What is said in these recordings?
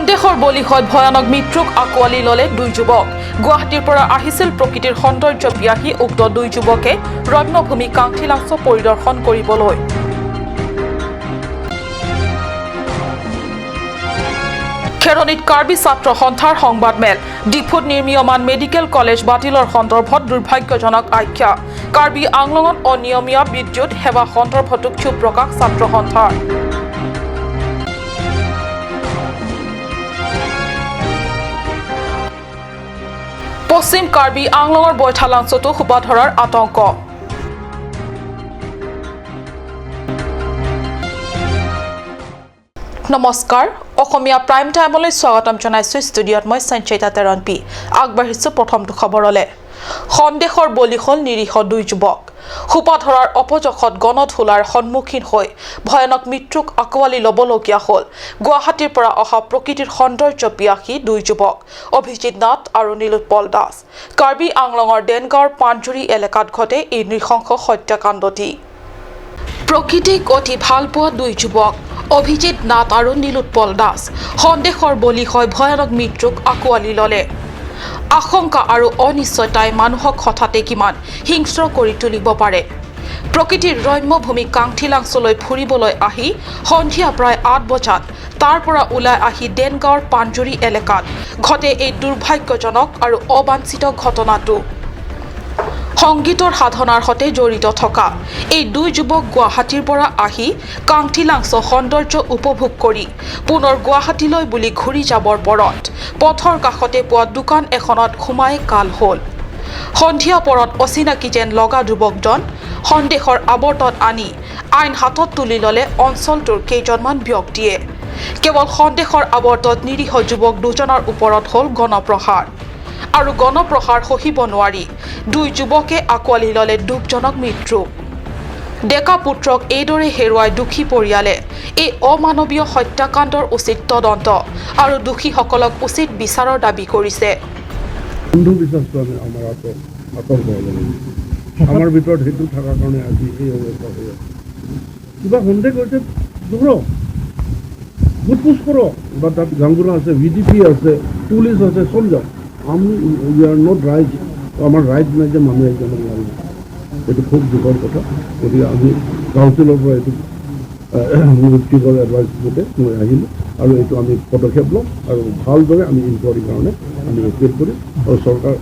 সন্দেহৰ বলি হয় ভয়ানক মৃত্যুক আকোৱালি ললে দুই যুৱক গুৱাহাটীৰ পৰা আহিছিল প্ৰকৃতিৰ সৌন্দৰ্য বিয়াহী উক্ত দুই যুৱকে ৰম্যভূমি কাংঠিলাংচ পৰিদৰ্শন কৰিবলৈ খেৰনিত কাৰ্বি ছাত্ৰ সন্থাৰ সংবাদমেল ডিফুত নিৰ্মীয়মান মেডিকেল কলেজ বাতিলৰ সন্দৰ্ভত দুৰ্ভাগ্যজনক আখ্যা কাৰ্বি আংলঙত অনিয়মীয়া বিদ্যুৎ সেৱা সন্দৰ্ভতো ক্ষোভ প্ৰকাশ ছাত্ৰ সন্থাৰ পশ্চিম কাৰ্বি আংলঙৰ বৈঠালাংচতো খোপা ধৰাৰ আতংক নমস্কাৰ অসমীয়া প্ৰাইম টাইমলৈ স্বাগতম জনাইছো ষ্টুডিঅত মই সঞ্চিতা তেৰণপি আগবাঢ়িছো প্ৰথমটো খবৰলে সন্দেহৰ বলি হ'ল নিৰীহ দুই যুৱক খোপা ধৰাৰ অপযশত গণধোলাৰ সন্মুখীন হৈ ভয়ানক মৃত্যুক আকোৱালি ল'বলগীয়া হ'ল গুৱাহাটীৰ পৰা অহা প্ৰকৃতিৰ সৌন্দৰ্য বিয়াসী দুই যুৱক অভিজিত নাথ আৰু নীলোৎপল দাস কাৰ্বি আংলঙৰ ডেনগাঁৱৰ পাঞ্জুৰী এলেকাত ঘটে এই নৃশংস হত্যাকাণ্ডটি প্ৰকৃতিক অতি ভাল পোৱা দুই যুৱক অভিজিত নাথ আৰু নীলোৎপল দাস সন্দেহৰ বলি হয় ভয়ানক মৃত্যুক আকোৱালি ল'লে আশংকা আৰু অনিশ্চয়তাই মানুহক হঠাতে কিমান হিংস্ৰ কৰি তুলিব পাৰে প্ৰকৃতিৰ ৰম্যভূমি কাংঠিলাংচলৈ ফুৰিবলৈ আহি সন্ধিয়া প্ৰায় ৮ বজাত তাৰ পৰা ওলাই আহি ডেনগাঁৱৰ পাঞ্জুৰী এলেকাত ঘটে এই দুৰ্ভাগ্যজনক আৰু অবাঞ্ছিত ঘটনাটো সংগীতৰ সাধনাৰ সৈতে জড়িত থকা এই দুই যুৱক গুৱাহাটীৰ পৰা আহি কাংঠিলাংচ সৌন্দৰ্য উপভোগ কৰি পুনৰ গুৱাহাটীলৈ বুলি ঘূৰি যাবৰ পৰত পথৰ কাষতে পোৱা দোকান এখনত সোমাই কাল হ'ল সন্ধিয়া পৰত অচিনাকি যেন লগা যুৱকজন সন্দেহৰ আৱৰ্তত আনি আইন হাতত তুলি ল'লে অঞ্চলটোৰ কেইজনমান ব্যক্তিয়ে কেৱল সন্দেহৰ আৱৰ্তত নিৰীহ যুৱক দুজনৰ ওপৰত হ'ল গণপ্ৰহাৰ আৰু গণপ্ৰহাৰ সহিব নোৱাৰি দুই যুৱকে আকোৱালি ল'লে দুখজনক মৃত্যু ডেকা পুত্ৰক এইদৰে হেৰুৱাই দুখী পৰিয়ালে এই অমানৱীয় হত্যাকাণ্ডৰ উচিত তদন্ত আৰু দোষীসকলক উচিত বিচাৰৰ দাবী কৰিছে আমাৰ ভিতৰত সেইটো থকাৰ কাৰণে আজি এই অৱস্থা হৈ আছে কিবা সন্দেহ কৰিছে দৌৰক সোধপোছ কৰক বা তাত গাংগুৰা আছে ভিডিপি আছে পুলিচ আছে চব যাওক আমি উই আৰ নট ৰাইট আমাৰ ৰাইট নাই যে মানুহ একজনক মাৰিব এইটো খুব দুখৰ কথা গতিকে আমি কাউন্সিলৰ পৰা এইটো ব্যক্তিগত এডভাইচ মতে মই আহিলোঁ আৰু এইটো আমি পদক্ষেপ ল'ম আৰু ভালদৰে আমি ইনকোৱাৰীৰ কাৰণে আমি এপিল কৰিম আৰু চৰকাৰ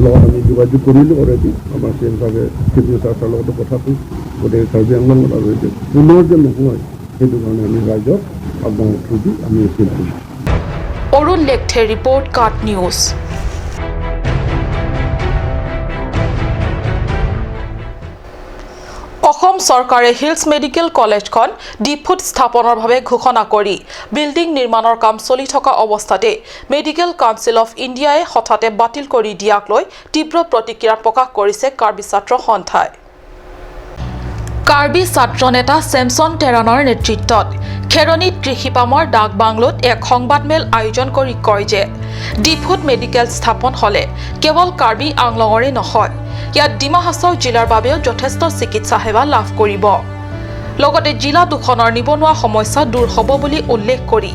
লগত আমি যোগাযোগ কৰিলোঁ অলৰেডি আমাৰ চি এম ছাৰে চিফ মিনিষ্টাৰৰ লগতো কথা কৈছোঁ গতিকে কাৰ্বি আংলঙত আৰু এইটো পুনৰ যে নহয় সেইটো কাৰণে আমি ৰাইজক আপোনাৰ থ্ৰু দি আমি এপিল কৰিম অৰুণ লেখথে ৰিপৰ্ট কাট নিউজ অসম চৰকাৰে হিলছ মেডিকেল কলেজখন ডিফুত স্থাপনৰ বাবে ঘোষণা কৰি বিল্ডিং নিৰ্মাণৰ কাম চলি থকা অৱস্থাতে মেডিকেল কাউন্সিল অফ ইণ্ডিয়াই হঠাতে বাতিল কৰি দিয়াক লৈ তীব্ৰ প্ৰতিক্ৰিয়া প্ৰকাশ কৰিছে কাৰ্বি ছাত্ৰ সন্থাই কাৰ্বি ছাত্ৰ নেতা চেমছন টেৰানৰ নেতৃত্বত খেৰনিত কৃষিপামৰ ডাক বাংলোত এক সংবাদমেল আয়োজন কৰি কয় যে ডিফুত মেডিকেল স্থাপন হ'লে কেৱল কাৰ্বি আংলঙৰে নহয় ইয়াত ডিমা হাছাও জিলাৰ বাবেও যথেষ্ট চিকিৎসা সেৱা লাভ কৰিব লগতে জিলা দুখনৰ নিবনুৱা সমস্যা দূৰ হ'ব বুলি উল্লেখ কৰি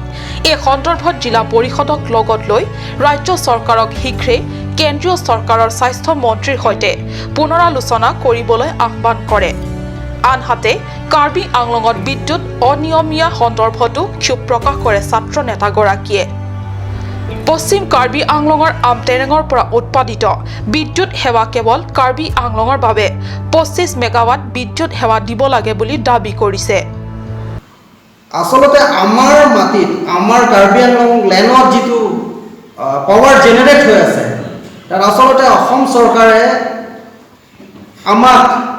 এই সন্দৰ্ভত জিলা পৰিষদক লগত লৈ ৰাজ্য চৰকাৰক শীঘ্ৰে কেন্দ্ৰীয় চৰকাৰৰ স্বাস্থ্য মন্ত্ৰীৰ সৈতে পুনৰালোচনা কৰিবলৈ আহ্বান কৰে আনহাতে কাৰ্বি আংলঙত বিদ্যুৎ অনিয়মীয়া সন্দৰ্ভতো ক্ষোভ প্ৰকাশ কৰে ছাত্ৰ নেতাগৰাকীয়ে পশ্চিম কাৰ্বি আংলঙৰ আমটেৰেঙৰ পৰা উৎপাদিত বিদ্যুৎ সেৱা কেৱল কাৰ্বি আংলঙৰ বাবে 25 মেগাৱাট বিদ্যুৎ সেৱা দিব লাগে বুলি দাবী কৰিছে আসলতে আমাৰ মাটিত আমাৰ কাৰ্বি আংলং লেণ্ডত যিটো পাৱাৰ জেনেৰেট হৈ আছে তাত আসলতে অসম চৰকাৰে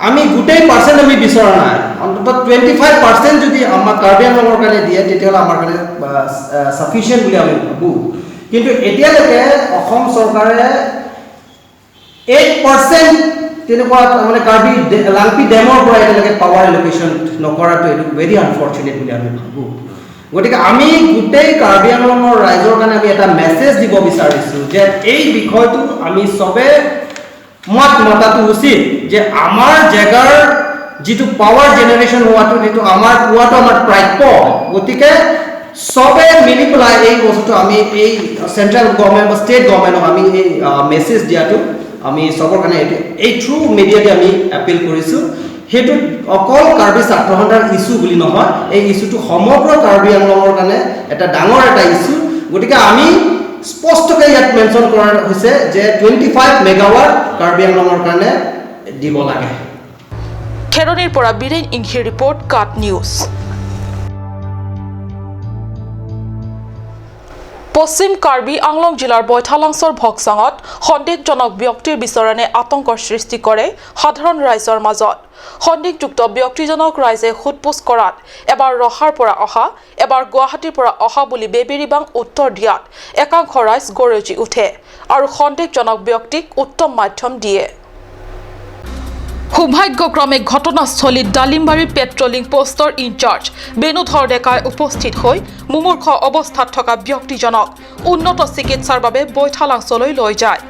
আমি গোটেই পাৰ্চেণ্ট আমি বিচৰা নাই অন্ততঃ 25% যদি আমাক কাৰ্বি আংলঙৰ কাৰণে দিয়ে তেতিয়াহ'লে আমাৰ কাৰণে সাফিচিয়েণ্ট বুলি আমি ভাবোঁ কিন্তু এতিয়ালৈকে অসম চৰকাৰে 8% তেনেকুৱা মানে কাৰ্বি লাংপি ডেমৰ পৰা এতিয়ালৈকে পাৱাৰ এলোকেশ্যন নকৰাটো এইটো ভেৰি আনফৰ্চুনেট বুলি আমি ভাবোঁ গতিকে আমি গোটেই কাৰ্বি আংলঙৰ ৰাইজৰ কাৰণে আমি এটা মেছেজ দিব বিচাৰিছোঁ যে এই বিষয়টো আমি চবে মত মতাটো উচিত যে আমাৰ জেগাৰ যিটো পাৱাৰ জেনেৰেশ্যন হোৱাটো সেইটো আমাৰ পোৱাটো আমাৰ প্ৰাপ্য গতিকে সবে মিলি পেলাই এই বস্তুটো আমি এই সেন্ট্ৰাল গভৰ্নমেন্ট বা স্টেট গভৰ্নমেন্টক আমি এই মেসেজ দিয়াটো আমি সবৰ কাৰণে এই থ্ৰু মিডিয়াতে আমি এপিল কৰিছোঁ হেতু অকল কাৰ্বি ছাত্ৰসন্থাৰ ইস্যু বুলি নহয় এই ইস্যুটো সমগ্ৰ কাৰ্বি আংলঙৰ কাৰণে এটা ডাঙৰ এটা ইস্যু গতিকে আমি স্পষ্টকৈ ইয়াত মেনশ্যন কৰা হৈছে যে 25 মেগাৱাট কাৰ্বি আংলঙৰ কাৰণে দিব লাগে খেৰনিৰ পৰা বীৰেন ইংহিৰ ৰিপৰ্ট কাট নিউজ পশ্চিম কাৰ্বি আংলং জিলাৰ বৈঠালাংছৰ ভকচাঙত সন্দেহজনক ব্যক্তিৰ বিচৰণে আতংকৰ সৃষ্টি কৰে সাধাৰণ ৰাইজৰ মাজত সন্দেহযুক্ত ব্যক্তিজনক ৰাইজে সোধপোছ কৰাত এবাৰ ৰহাৰ পৰা অহা এবাৰ গুৱাহাটীৰ পৰা অহা বুলি বেবেৰিবাং উত্তৰ দিয়াত একাংশ ৰাইজ গৰজি উঠে আৰু সন্দেহজনক ব্যক্তিক উত্তম মাধ্যম দিয়ে সৌভাগ্যক্ৰমে ঘটনাস্থলীত ডালিমবাৰী পেট্ৰলিং পোষ্টৰ ইনচাৰ্জ বেনুধৰ ডেকাই উপস্থিত হৈ মুমূৰ্ষ অৱস্থাত থকা ব্যক্তিজনক উন্নত চিকিৎসাৰ বাবে বৈঠালাংছলৈ লৈ যায়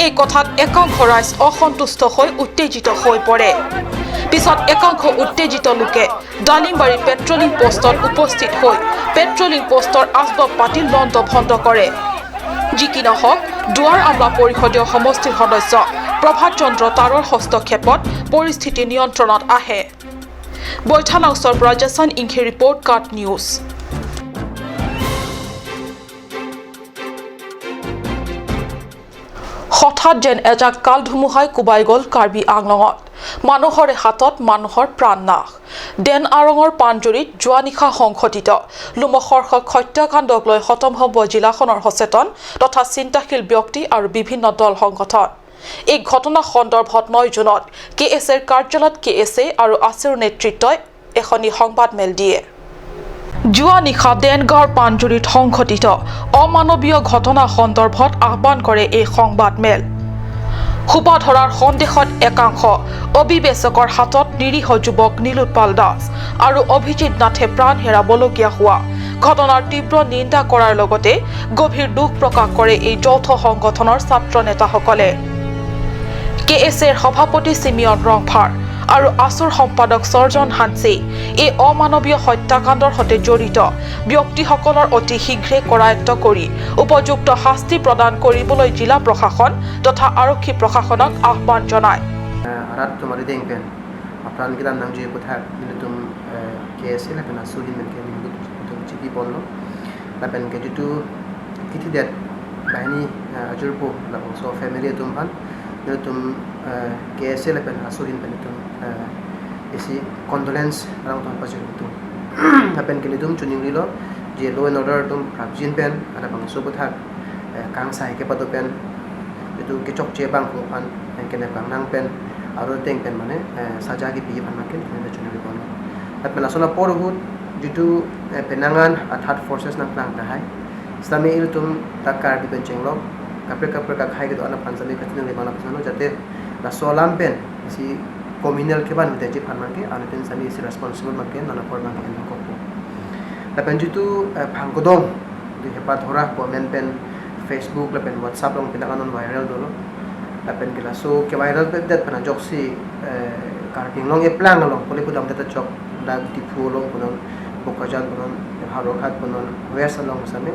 এই কথাত একাংশ ৰাইজ অসন্তুষ্ট হৈ উত্তেজিত হৈ পৰে পিছত একাংশ উত্তেজিত লোকে ডালিমবাৰী পেট্ৰলিং পোষ্টত উপস্থিত হৈ পেট্ৰলিং পোষ্টৰ আচবাব পাতি লণ্ড ভণ্ড কৰে যি কি নহওক দুৱাৰ আমলা পৰিষদীয় সমষ্টিৰ সদস্য প্ৰভাত চন্দ্ৰ তাৰৰ হস্তক্ষেপত পৰিস্থিতি নিয়ন্ত্ৰণত আহে বৈঠালাংছৰ পৰা জেছন ইংখে ৰিপৰ্ট কাট নিউজ হঠাৎ যেন এজাক কাল ধুমুহাই কোবাই গ'ল কাৰ্বি আংলঙত মানুহৰে হাতত মানুহৰ প্ৰাণ নাশ ডেন আৰঙৰ পাণজুৰিত যোৱা নিশা সংঘটিত লোমহৰ্ষক হত্যাকাণ্ডক লৈ হতভম্ব জিলাখনৰ সচেতন তথা চিন্তাশীল ব্যক্তি আৰু বিভিন্ন দল সংগঠন এই ঘটনা সন্দৰ্ভত 9 জুনত কেএছএৰ কাৰ্যালয়ত কেএছএ আৰু আছেৰ নেতৃত্বই এখনি সংবাদ মেল দিয়ে যোৱা নিশা ডেনগাঁৱৰ পাণজুৰিত সংঘটিত অমানৱীয় ঘটনা সন্দৰ্ভত আহ্বান কৰে এই সংবাদ মেল সুবাধৰাৰ সন্দেহত একাংশ অবিবেচকৰ হাতত নিৰীহ যুৱক নীলোৎপল দাস আৰু অভিজিত নাথে প্ৰাণ হেৰাবলগীয়া হোৱা ঘটনাৰ তীব্ৰ নিন্দা কৰাৰ লগতে গভীৰ দুখ প্ৰকাশ কৰে এই যৌথ সংগঠনৰ ছাত্ৰ নেতাসকলে কেএছএৰ সভাপতি সিমিয়ন ৰংভাৰ আৰু আসুৰ সম্পাদক সৰ্জন হানসে এই অমানৱীয় হত্যাকাণ্ডৰ সৈতে জড়িত ব্যক্তিসকলৰ অতি শীঘ্ৰে কৰায়ত্ব কৰি উপযুক্ত শাস্তি প্ৰদান কৰিবলৈ জিলা প্ৰশাসন তথা আৰক্ষী প্ৰশাসনক আহ্বান জনায় arat tumari dengpen apran kita nang je kotha tum KSC la kana sudin men ke tum chipi bonno la pen ke jitu kiti dat bahini ajurpo la so family tum han tum KSC la pen asudin pen tum isi condolence rang tum pa tum la pen ke tum chuning lilo je law and order tum prabjin pen ala bang so kotha kang sai ke pado pen itu ke chok che bang ko pan ke na bang nang pen আৰু টেং PAN মানে সাজাগি পিয়ে ভালকে nationally বন তাত পেলাছনা পৰহুত যেটো পেনাঙান আঠাত ফৰ্সেছ না Planck তাহাই ইসলামে ইল তুম তাকাৰ বিপেন চেংলক কাপৰে খাই গেটো আনা পাঞ্জাবি কাটিনে লেবানা পছানো যাতে la solam pen si communal ke ban te pan mangke anu ten sami si responsible mangke nana por mangke en ko la pen jitu phangkodong di hepa thora comment pen Facebook la pen WhatsApp long pen anon viral dolo la pen kila so ke viral pen det pana joksi karting long e plan long pole pudam deta chok da di phulo punon bokajan punon haro khat punon wesa long same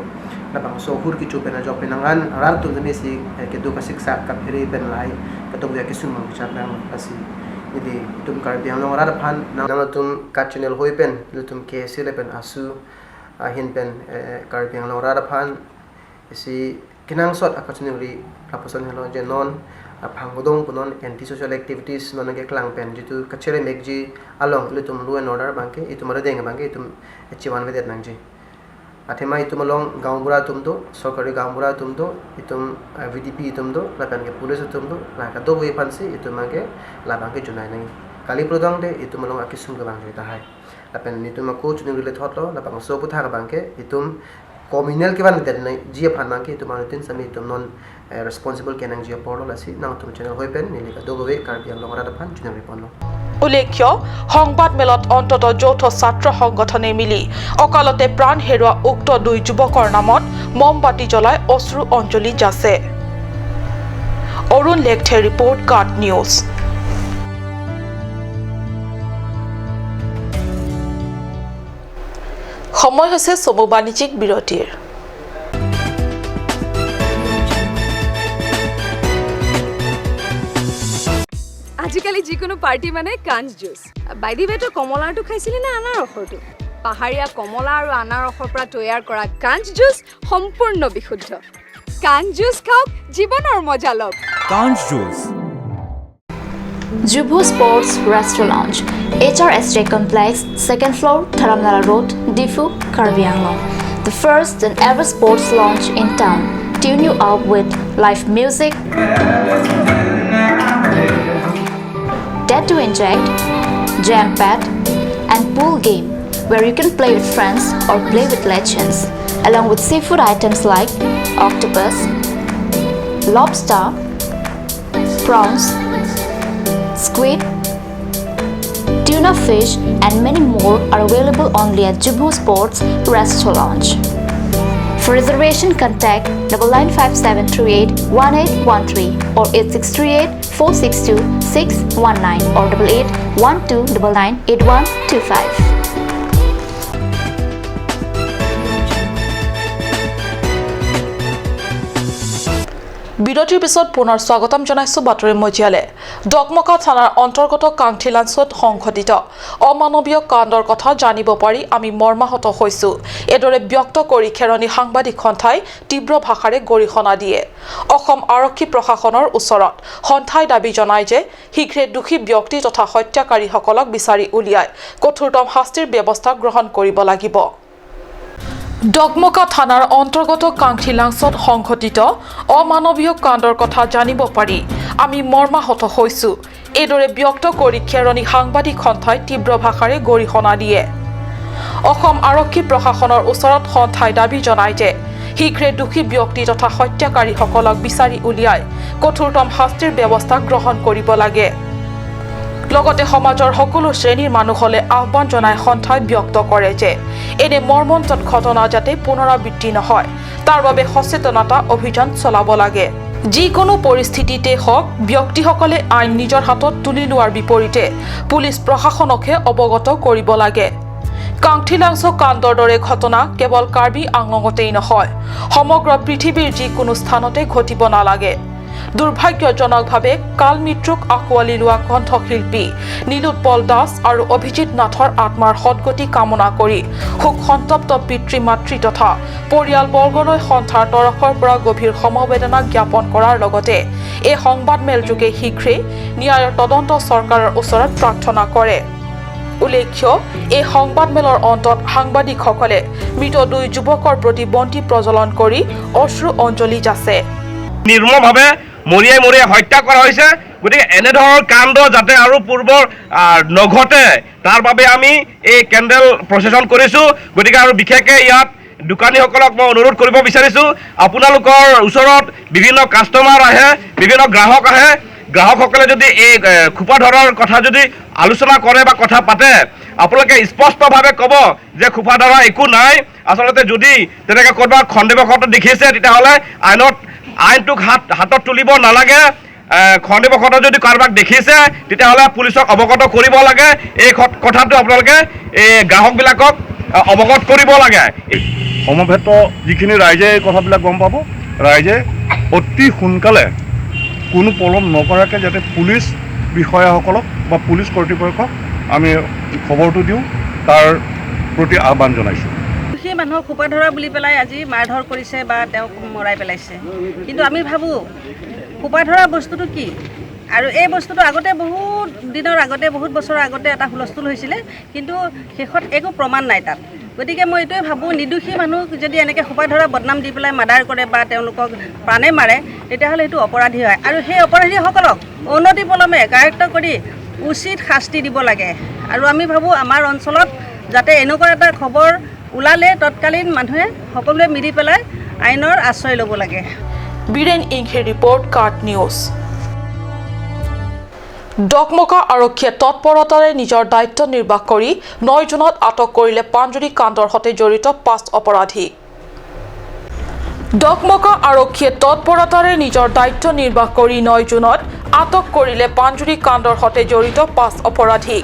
la bang so hur ki chu pen jok penangan rar tu ni si ke du ka siksa ka phiri pen lai ka to ya kisun mang chat na asi idi tum kar biang long rar phan na tum ka channel hoi pen tum ke se le pen asu hin pen kar biang long rar phan si kinang sot akachuning ri raposan helo je non phangudong punon anti social activities non ke klang pen jitu kachere mekji along lutum lu and order bangke itumara deng bangke itum achivan vedet nangji athema itum along gaungbura tumdo sokari gaungbura tumdo itum VDP tumdo lakan ke police tumdo la ka do we pansi itumage la bangke junai nang kali prodong de itum along akisung bangke ta hai lapen itum ko chuning rile thotlo la bang so putha bangke itum communal ke ban den ji phan mang ke itum anutin sami itum non responsible kenang ji porlo lasi nang tum channel hoi pen nilika do we kar biang longara phan chunang riponlo উল্লেখ্য সংবাদ মেলত অন্তত যৌথ ছাত্ৰ সংগঠনে মিলি অকালতে প্ৰাণ হেৰুৱা উক্ত দুই যুৱকৰ নামত মমবাতি জ্বলাই অশ্ৰু অঞ্জলি যাচে অৰুণ লেখথে ৰিপৰ্ট কাট নিউজ সময় হৈছে চমু বাণিজ্যিক বিৰতিৰ আজিকালি যিকোনো পাৰ্টি মানে কাঞ্চ জুচ বাইদি বেটো কমলাটো খাইছিলি না আনাৰসৰটো পাহাৰীয়া কমলা আৰু আনাৰসৰ পৰা তৈয়াৰ কৰা কাঞ্চ জুচ সম্পূৰ্ণ বিশুদ্ধ কাঞ্চ জুচ খাওক জীৱনৰ মজা লওক কাঞ্চ juice Jubu Sports Restaurant Lounge, HRSJ Complex, 2nd floor, Dharamnala Road, Difu, Karbi Anglong. The first and ever sports lounge in town. Tune you up with live music, Dead to Inject, Jam Pad, and pool game where you can play with friends or play with legends, along with seafood items like octopus, lobster, prawns, squid, tuna fish and many more are available only at Jubu Sports Restaurant Lounge. For reservation contact 9957381813 or 8638462619 or 8812998125. বিৰতিৰ পিছত পুনৰ স্বাগতম জনাইছো বাতৰি মজিয়ালে ডকমকা থানাৰ অন্তৰ্গত কাংঠিলাঞ্চত সংঘটিত অমানৱীয় কাণ্ডৰ কথা জানিব পাৰি আমি মৰ্মাহত হৈছো এদৰে ব্যক্ত কৰি খেৰণী সাংবাদিক সন্থাই তীব্ৰ ভাষাৰে গৰিহণা দিয়ে অসম আৰক্ষী প্ৰশাসনৰ ওচৰত সন্থাই দাবী জনায় যে শীঘ্ৰে দোষী ব্যক্তি তথা হত্যাকাৰীসকলক বিচাৰি উলিয়াই কঠোৰতম শাস্তিৰ ব্যৱস্থা গ্ৰহণ কৰিব লাগিব ডকমকা থানাৰ অন্তৰ্গত কাংঠিলাঞ্চত সংঘটিত অমানৱীয় কাণ্ডৰ কথা জানিব পাৰি আমি মৰ্মাহত হৈছো এদৰে ব্যক্ত কৰি খেৰণী সাংবাদিক সন্থাই তীব্ৰ ভাষাৰে গৰিহণা দিয়ে অসম আৰক্ষী প্ৰশাসনৰ ওচৰত সন্থাই দাবী জনায় যে শীঘ্ৰে দোষী ব্যক্তি তথা হত্যাকাৰীসকলক বিচাৰি উলিয়াই কঠোৰতম শাস্তিৰ ব্যৱস্থা গ্ৰহণ কৰিব লাগে লগতে সমাজৰ সকলো শ্ৰেণীৰ মানুহলৈ আহ্বান জনাই সন্থাই ব্যক্ত কৰে যে এনে মৰ্মন্তুদ ঘটনা যাতে পুনৰাবৃত্তি নহয় তাৰ বাবে সচেতনতা অভিযান চলাব লাগে যিকোনো পৰিস্থিতিতে হওক ব্যক্তিসকলে আইন নিজৰ হাতত তুলি লোৱাৰ বিপৰীতে পুলিচ প্ৰশাসনকে অৱগত কৰিব লাগে কাংঠিলাঞ্চ কাণ্ডৰ দৰে ঘটনা কেৱল কাৰ্বি আংলঙতেই নহয় সমগ্ৰ পৃথিৱীৰ যিকোনো স্থানতে ঘটিব নালাগে দুৰ্ভাগ্যজনকভাৱে কাল মৃত্যুক আঁকোৱালি লোৱা কণ্ঠশিল্পী নীলোৎপল দাস আৰু অভিজিত নাথৰ আত্মাৰ সদগতি কামনা কৰি শোক সন্তপ্ত পিতৃ মাতৃ তথা পৰিয়ালবৰ্গলৈ সন্থাৰ তৰফৰ পৰা গভীৰ সমবেদনা জ্ঞাপন কৰাৰ লগতে এই সংবাদমেলযোগে শীঘ্ৰেই ন্যায়ৰ তদন্ত চৰকাৰৰ ওচৰত প্ৰাৰ্থনা কৰে উল্লেখ্য এই সংবাদমেলৰ অন্তত সাংবাদিকসকলে মৃত দুই যুৱকৰ প্ৰতি বন্তি প্ৰজ্বলন কৰি অশ্ৰু অঞ্জলি যাচে নিৰ্মমভাৱে মৰিয়াই মৰিয়াই হত্যা কৰা হৈছে গতিকে এনেধৰণৰ কাণ্ড যাতে আৰু পূৰ্বৰ নঘটে তাৰ বাবে আমি এই কেণ্ডেল প্ৰচেছন কৰিছোঁ গতিকে আৰু বিশেষকৈ ইয়াত দোকানীসকলক মই অনুৰোধ কৰিব বিচাৰিছোঁ আপোনালোকৰ ওচৰত বিভিন্ন কাষ্টমাৰ আহে বিভিন্ন গ্ৰাহক আহে গ্ৰাহকসকলে যদি এই খোপা ধৰাৰ কথা যদি আলোচনা কৰে বা কথা পাতে আপোনালোকে স্পষ্টভাৱে ক'ব যে খোপা ধৰা একো নাই আচলতে যদি তেনেকৈ ক'ৰবাত খণ্ডেবশত দেখিছে তেতিয়াহ'লে আইনটোক হাতত তুলিব নালাগে খণ্ডেবশত যদি কাৰোবাক দেখিছে তেতিয়াহ'লে পুলিচক অৱগত কৰিব লাগে এই কথাটো আপোনালোকে এই গ্ৰাহকবিলাকক অৱগত কৰিব লাগে সমবেত যিখিনি ৰাইজে এই কথাবিলাক গম পাব ৰাইজে অতি সোনকালে কোনো পলম নকৰাকৈ যাতে পুলিচ বিষয়াসকলক বা পুলিচ কৰ্তৃপক্ষক আমি খবৰটো দিওঁ তাৰ প্ৰতি আহ্বান জনাইছোঁ সেই মানুহক খোপা ধৰা বুলি পেলাই আজি মাৰধৰ কৰিছে বা তেওঁক মৰাই পেলাইছে কিন্তু আমি ভাবোঁ খোপা ধৰা বস্তুটো কি আৰু এই বস্তুটো আগতে বহুত দিনৰ আগতে বহুত বছৰৰ আগতে এটা হুলস্থুল হৈছিলে কিন্তু শেষত একো প্ৰমাণ নাই তাত গতিকে মই এইটোৱে ভাবোঁ নিৰ্দোষী মানুহ যদি এনেকৈ খোপা ধৰা বদনাম দি পেলাই মাৰ্ডাৰ কৰে বা তেওঁলোকক প্ৰাণে মাৰে তেতিয়াহ'লে সেইটো অপৰাধী হয় আৰু সেই অপৰাধীসকলক অনতিপলমে কাৰ্যত কৰি উচিত শাস্তি দিব লাগে আৰু আমি ভাবোঁ আমাৰ অঞ্চলত যাতে এনেকুৱা এটা খবৰ ওলালে তৎকালীন মানুহে সকলোৱে মিলি পেলাই আইনৰ আশ্ৰয় ল'ব লাগে বীৰেন ইংহে ৰিপৰ্ট কাৰ্ট নিউজ ডকমকা আৰক্ষীয়ে তৎপৰতাৰে নিজৰ দায়িত্ব নিৰ্বাহ কৰি 9 জুনত আটক কৰিলে পাঞ্জুৰী কাণ্ডৰ সৈতে জড়িত 5 অপৰাধী ডকমকা আৰক্ষীয়ে তৎপৰতাৰে নিজৰ দায়িত্ব নিৰ্বাহ কৰি 9 জুনত আটক কৰিলে পাঞ্জুৰী কাণ্ডৰ সৈতে জড়িত 5 অপৰাধী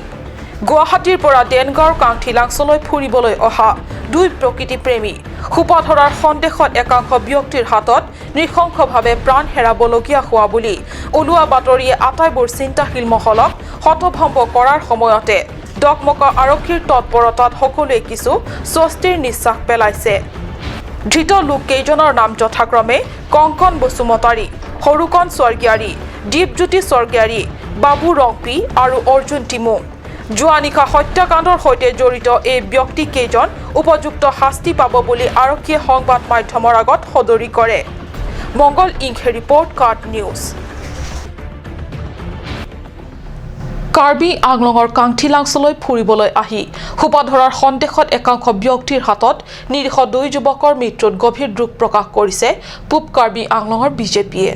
গুৱাহাটীৰ পৰা দেনগাঁৱৰ কাংঠিলাংচলৈ ফুৰিবলৈ অহা দুই প্ৰকৃতিপ্ৰেমী সোপা ধৰাৰ সন্দেহত একাংশ ব্যক্তিৰ হাতত নৃশংসভাৱে প্ৰাণ হেৰাবলগীয়া হোৱা বুলি ওলোৱা বাতৰিয়ে আটাইবোৰ চিন্তাশীল মহলক হতভম্ব কৰাৰ সময়তে ডকমকা আৰক্ষীৰ তৎপৰতাত সকলোৱে কিছু স্বস্তিৰ নিশ্বাস পেলাইছে ধৃত লোককেইজনৰ নাম যথাক্ৰমে কংকন বসুমতাৰী সৰুকণ স্বৰ্গীয়াৰী দীপজ্যোতি স্বৰ্গীয়াৰী বাবু ৰংপি আৰু অৰ্জুন টিমু যোৱা নিশা হত্যাকাণ্ডৰ সৈতে জড়িত এই ব্যক্তিকেইজন উপযুক্ত শাস্তি পাব বুলি আৰক্ষীয়ে সংবাদ মাধ্যমৰ আগত সদৰি কৰে মংগল ইংখে ৰিপৰ্ট কাৰ্ড নিউজ কাৰ্বি আংলঙৰ কাংঠিলাংছলৈ ফুৰিবলৈ আহি সোপা ধৰাৰ সন্দেহত একাংশ ব্যক্তিৰ হাতত নিৰীহ দুই যুৱকৰ মৃত্যুত গভীৰ দুখ প্ৰকাশ কৰিছে পূব কাৰ্বি আংলঙৰ বিজেপিয়ে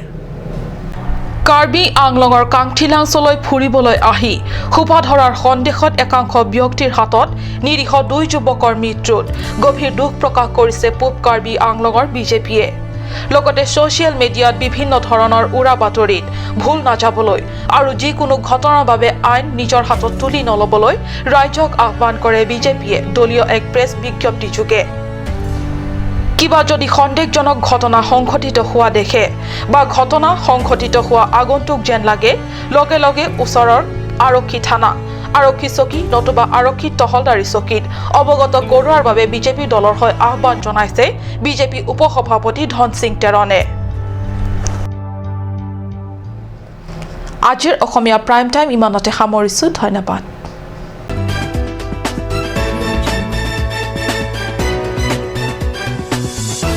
কাৰ্বি আংলঙৰ কাংঠিলাংছলৈ ফুৰিবলৈ আহি সোপা ধৰাৰ সন্দেহত একাংশ ব্যক্তিৰ হাতত নিৰীহ দুই যুৱকৰ মৃত্যুত গভীৰ দুখ প্ৰকাশ কৰিছে পূব কাৰ্বি আংলঙৰ বিজেপিয়ে লগতে সোশ্যাল মিডিয়াত বিভিন্ন ধৰণৰ উৰা বাতৰিত ভুল নাযাবলৈ আৰু যিকোনো ঘটনাৰ বাবে আইন নিজৰ হাতত তুলি নলবলৈ ৰাইজক আহ্বান কৰে বিজেপিয়ে দলীয় এক প্ৰেছ বিজ্ঞপ্তিযোগে কিবা যদি সন্দেহজনক ঘটনা সংঘটিত হোৱা দেখে বা ঘটনা সংঘটিত হোৱা আগন্তুক যেন লাগে লগে লগে ওচৰৰ আৰক্ষী থানা আৰক্ষী চকী নতুবা আৰক্ষী তহলদাৰী চকীত অৱগত কৰোৱাৰ বাবে বিজেপি দলৰ হৈ আহ্বান জনাইছে বিজেপি উপসভাপতি ধন সিং তেৰণে আজিৰ অসমীয়া প্ৰাইম টাইম ইমানতে সামৰিছো ধন্যবাদ